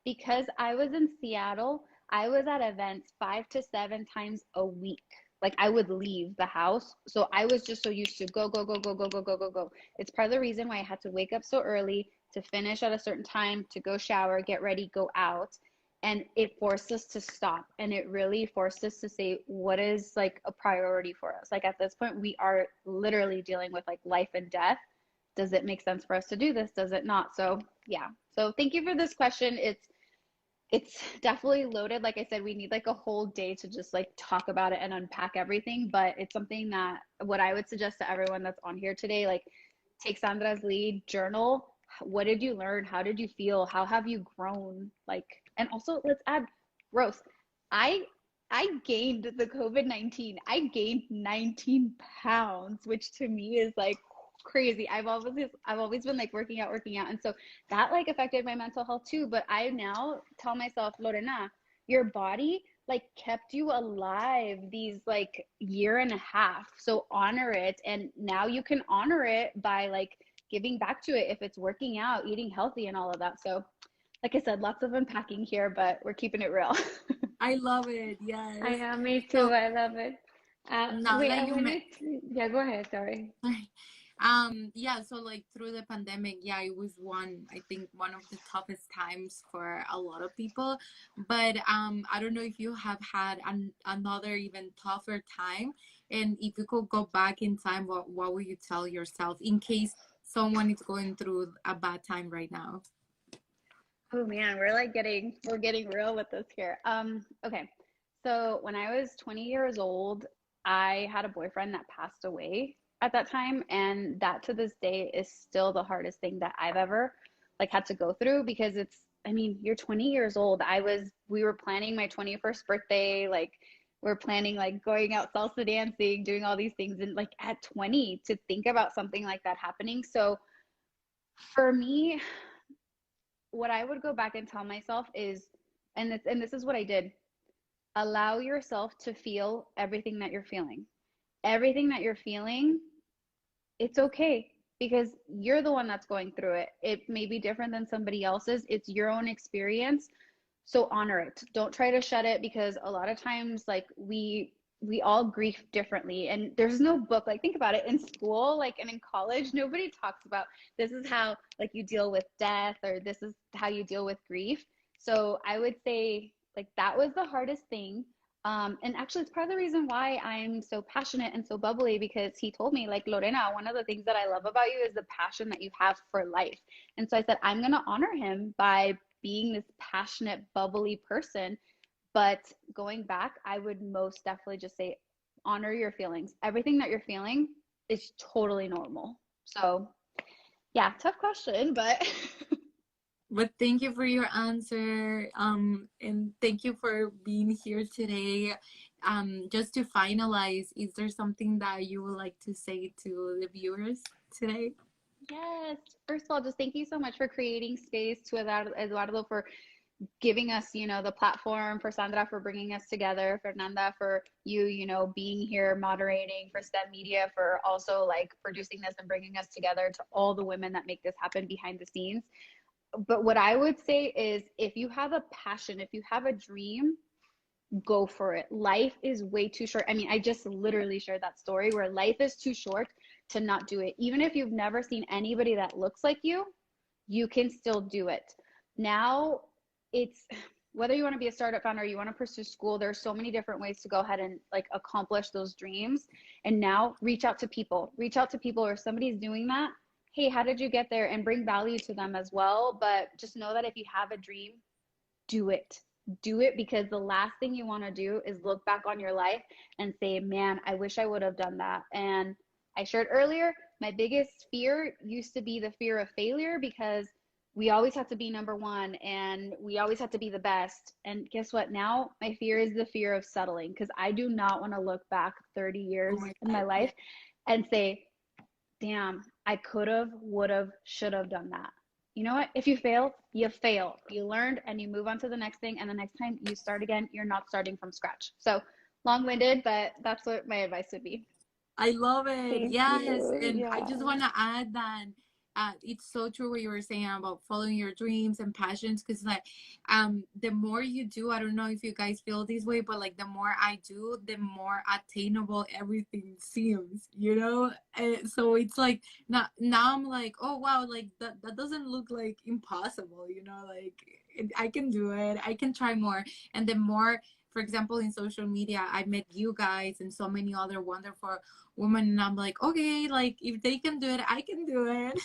Because I was in Seattle, I was at events 5 to 7 times a week. Like I would leave the house. So I was just so used to go, go, go, go, go, go, go, go, go. It's part of the reason why I had to wake up so early, to finish at a certain time, to go shower, get ready, go out. And it forced us to stop. And it really forced us to say, what is like a priority for us? Like at this point, we are literally dealing with like life and death. Does it make sense for us to do this? Does it not? So yeah. So thank you for this question. It's definitely loaded. Like I said, we need like a whole day to just like talk about it and unpack everything. But it's something that what I would suggest to everyone that's on here today, like take Sandra's lead, journal. What did you learn? How did you feel? How have you grown? Like, and also let's add growth. I I gained the COVID-19. I gained 19 pounds, which to me is like crazy. I've always been like working out. And so that like affected my mental health too. But I now tell myself, Lorena, your body like kept you alive these like year and a half. So honor it. And now you can honor it by like giving back to it if it's working out, eating healthy and all of that. So like I said, lots of unpacking here, but we're keeping it real. I love it. I Yes. know, me too. So I love it. now Wait, that I you wanted to, yeah, go ahead. Sorry. yeah, so like through the pandemic, yeah, it was I think one of the toughest times for a lot of people. But I don't know if you have had another even tougher time, and if you could go back in time, what would you tell yourself in case someone is going through a bad time right now? Oh man, we're getting real with this here. Okay. So when I was 20 years old, I had a boyfriend that passed away at that time, and that to this day is still the hardest thing that I've ever like had to go through, because I mean, you're 20 years old. We were planning my 21st birthday, like we're planning like going out salsa dancing, doing all these things, and like at 20 to think about something like that happening. So for me, what I would go back and tell myself is, and this is what I did, allow yourself to feel everything that you're feeling. Everything that you're feeling, it's okay, because you're the one that's going through it. It may be different than somebody else's. It's your own experience. So honor it. Don't try to shut it, because a lot of times like we all grieve differently, and there's no book. Like think about it, in school like and in college nobody talks about this is how like you deal with death, or this is how you deal with grief. So I would say like that was the hardest thing. And actually it's part of the reason why I'm so passionate and so bubbly, because he told me like, Lorena, one of the things that I love about you is the passion that you have for life. And so I said, I'm going to honor him by being this passionate, bubbly person. But going back, I would most definitely just say, honor your feelings. Everything that you're feeling is totally normal. So yeah, tough question, but But thank you for your answer. And thank you for being here today. Just to finalize, is there something that you would like to say to the viewers today? yes. First of all, just thank you so much for creating space, to Eduardo for giving us, you know, the platform, for Sandra for bringing us together, Fernanda for you know, being here moderating, for STEMedia for also like producing this and bringing us together, to all the women that make this happen behind the scenes. But what I would say is, if you have a passion, if you have a dream, go for it. Life is way too short. I mean, I just literally shared that story where life is too short to not do it. Even if you've never seen anybody that looks like you can still do it. Now, it's whether you want to be a startup founder or you want to pursue school, there's so many different ways to go ahead and like accomplish those dreams. And now reach out to people, or if somebody's doing that, hey, how did you get there? And bring value to them as well. But just know that if you have a dream, do it. Do it, because the last thing you want to do is look back on your life and say, man, I wish I would have done that. And I shared earlier, my biggest fear used to be the fear of failure, because we always have to be number one and we always have to be the best. And guess what? Now my fear is the fear of settling, because I do not want to look back 30 years in my life and say, damn, I could have, would have, should have done that. You know what? If you fail, you fail. You learned and you move on to the next thing. And the next time you start again, you're not starting from scratch. So long-winded, but that's what my advice would be. I love it. Thank Yes. you. And Yeah. I just want to add that it's so true what you were saying about following your dreams and passions, because like the more you do, I don't know if you guys feel this way, but like the more I do, the more attainable everything seems, you know. And so it's like now I'm like, oh wow, like that doesn't look like impossible, you know, like I can do it, I can try more. And the more, for example, in social media, I met you guys and so many other wonderful women, and I'm like, okay, like if they can do it, I can do it.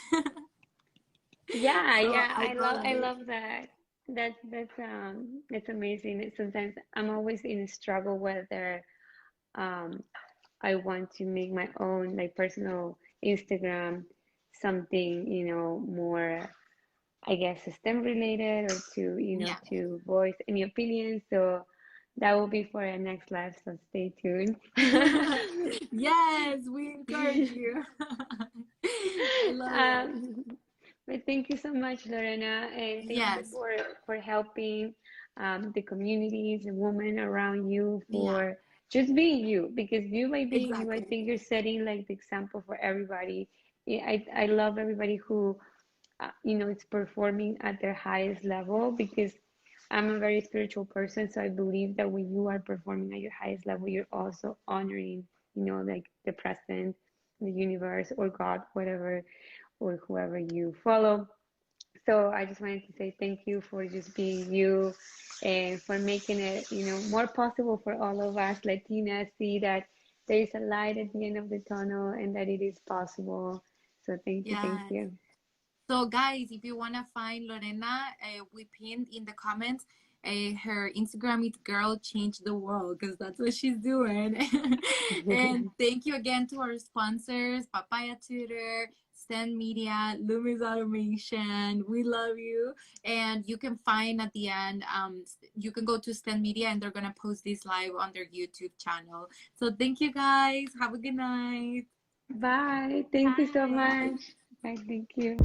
Yeah, So yeah, I love I it. love that. That's amazing. Sometimes I'm always in a struggle whether um I want to make my own like personal Instagram something, you know, more, I guess, STEM related, or to, you know, Yeah. to voice any opinions. So that will be for our next live, so stay tuned. Yes, we encourage you. I love it. Um, but thank you so much, Lorena, and thank you Yes. for helping the communities, the women around you, Yeah, for just being you. Because you, by being you, I exactly. think you're setting like the example for everybody. Yeah, I love everybody who you know, it's performing at their highest level, because I'm a very spiritual person, so I believe that when you are performing at your highest level, you're also honoring, you know, like the present, the universe, or God, whatever, or whoever you follow. So I just wanted to say thank you for just being you, and for making it, you know, more possible for all of us Latinas, see that there is a light at the end of the tunnel and that it is possible. So thank you, thank Yes. you. So guys, if you want to find Lorena, we pinned in the comments her Instagram is girl change the world, because that's what she's doing. And thank you again to our sponsors, Papaya Tutor, STEMedia, Lumis Automation. We love you. And you can find at the end, you can go to STEMedia and they're gonna post this live on their YouTube channel. So thank you guys. Have a good night. Bye. Thank you so Bye. much. Bye. Thank you.